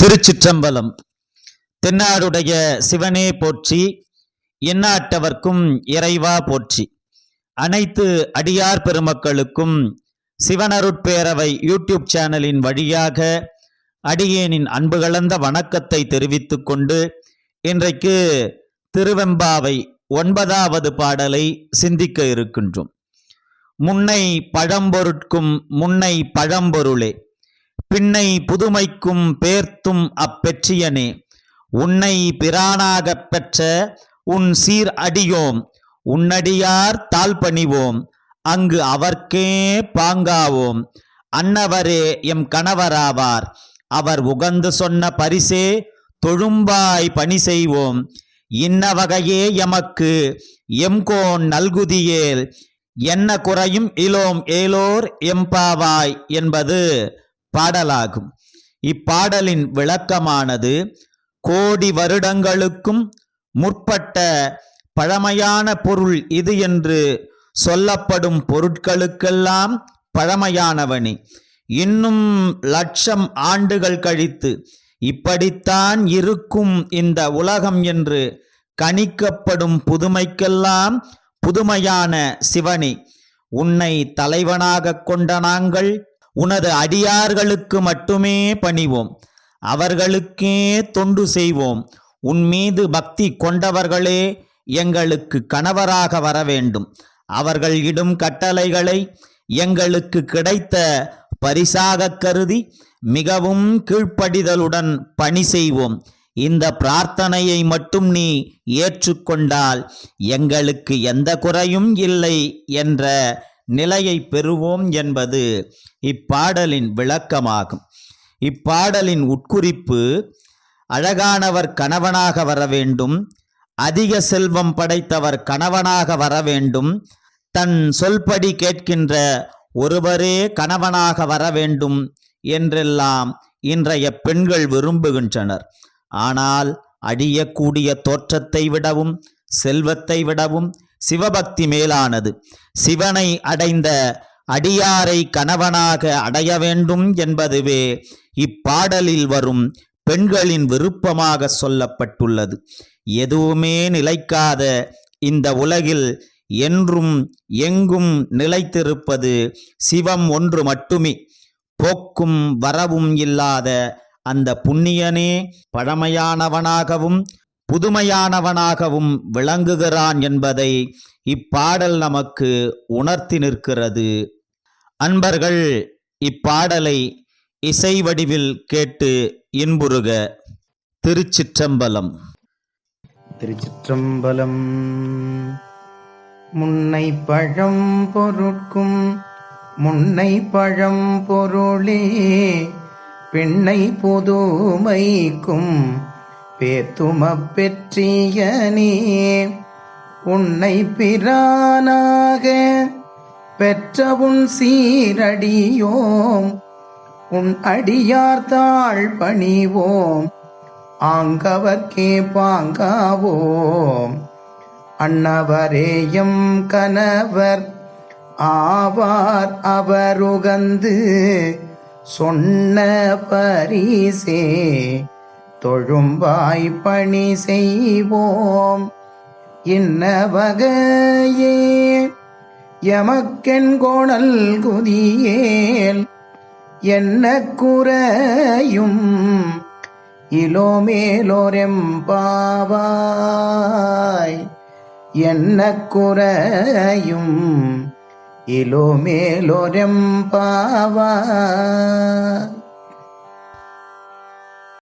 திருச்சிற்றம்பலம். தென்னாடுடைய சிவனே போற்றி, எந்நாட்டவர்க்கும் இறைவா போற்றி. அனைத்து அடியார் பெருமக்களுக்கும் சிவனருட்பேரவை யூடியூப் சேனலின் வழியாக அடியேனின் அன்பு கலந்த வணக்கத்தை தெரிவித்துக் கொண்டு இன்றைக்கு திருவெம்பாவை 9வது பாடலை சிந்திக்க இருக்கின்றோம். முன்னை பழம்பொருட்கும் முன்னை பழம்பொருளே, பின்னை புதுமைக்கும் பேர்த்தும் அப்பெற்றியனே, உன்னை பிரானாகப் பெற்ற உன் சீர் அடியோம், உன்னடியார் தாழ்பணிவோம், அங்கு அவர்க்கே பாங்காவோம், அன்னவரே எம் கணவராவார், அவர் உகந்து சொன்ன பரிசே தொழும்பாய் பணி செய்வோம், இன்ன வகையே எமக்கு எம்கோன் நல்குதியேல், என்ன குறையும் இலோம் ஏலோர் எம்பாவாய் என்பது பாடலாகும். இப்பாடலின் விளக்கமானது கோடி வருடங்களுக்கும் முற்பட்ட பழமையான பொருள் இது என்று சொல்லப்படும் பொருட்களுக்கெல்லாம் பழமையானவனி, இன்னும் லட்சம் ஆண்டுகள் கழித்து இப்படித்தான் இருக்கும் இந்த உலகம் என்று கணிக்கப்படும் புதுமைக்கெல்லாம் புதுமையான சிவனி, உன்னை தலைவனாக கொண்ட நாங்கள் உனது அடியார்களுக்கு மட்டுமே பணிவோம், அவர்களுக்கே தொண்டு செய்வோம், உன் மீது பக்தி கொண்டவர்களே எங்களுக்கு கணவராக வர வேண்டும், அவர்கள் இடும் கட்டளைகளை எங்களுக்கு கிடைத்த பரிசாக கருதி மிகவும் கீழ்ப்படிதலுடன் பணி செய்வோம், இந்த பிரார்த்தனையை மட்டும் நீ ஏற்றுக்கொண்டால் எங்களுக்கு எந்த குறையும் இல்லை என்ற நிலையை பெறுவோம் என்பது இப்பாடலின் விளக்கமாகும். இப்பாடலின் உட்குறிப்பு, அழகானவர் கணவனாக வர வேண்டும், அதிக செல்வம் படைத்தவர் கணவனாக வர வேண்டும், தன் சொல்படி கேட்கின்ற ஒருவரே கணவனாக வர வேண்டும் என்றெல்லாம் இன்றைய பெண்கள் விரும்புகின்றனர். ஆனால் அழியக்கூடிய தோற்றத்தை விடவும் செல்வத்தை விடவும் சிவபக்தி மேலானது. சிவனை அடைந்த அடியாரை கணவனாக அடைய வேண்டும் என்பதுவே இப்பாடலில் வரும் பெண்களின் விருப்பமாக சொல்லப்பட்டுள்ளது. எதுவுமே நிலைக்காத இந்த உலகில் என்றும் எங்கும் நிலைத்திருப்பது சிவம் ஒன்று மட்டுமே. போக்கும் வரவும் இல்லாத அந்த புண்ணியனே பழமையானவனாகவும் புதுமையானவனாகவும் விளங்குகிறான் என்பதை இப்பாடல் நமக்கு உணர்த்தி நிற்கிறது. அன்பர்கள் இப்பாடலை இசை வடிவில் கேட்டு இன்புறுக. திருச்சிற்றம்பலம். திருச்சிற்றம்பலம். முன்னை பழம் பொருட்கும் முன்னை பழம் பொருளே, பின்னை புதுமைக்கும் பேத்துமப் பெற்றியனே, உன்னை பிரானாக பெற்ற உன் சீரடியோம், உன் அடியார் தாழ் பணிவோம், ஆங்கவர்க்கே பாங்காவோம், அன்னவரேயம் கணவர் ஆவார், அவருகந்து சொன்ன பரிசே தொழும்பாய் பணி செய்வோம், இன்ன வகையே எமக்கென் கோணல் குதியேல், என்ன குறையும் இலோமேலோரெம்பாவாய், என்ன குறையும் இலோமேலோரெம்பாவாய்.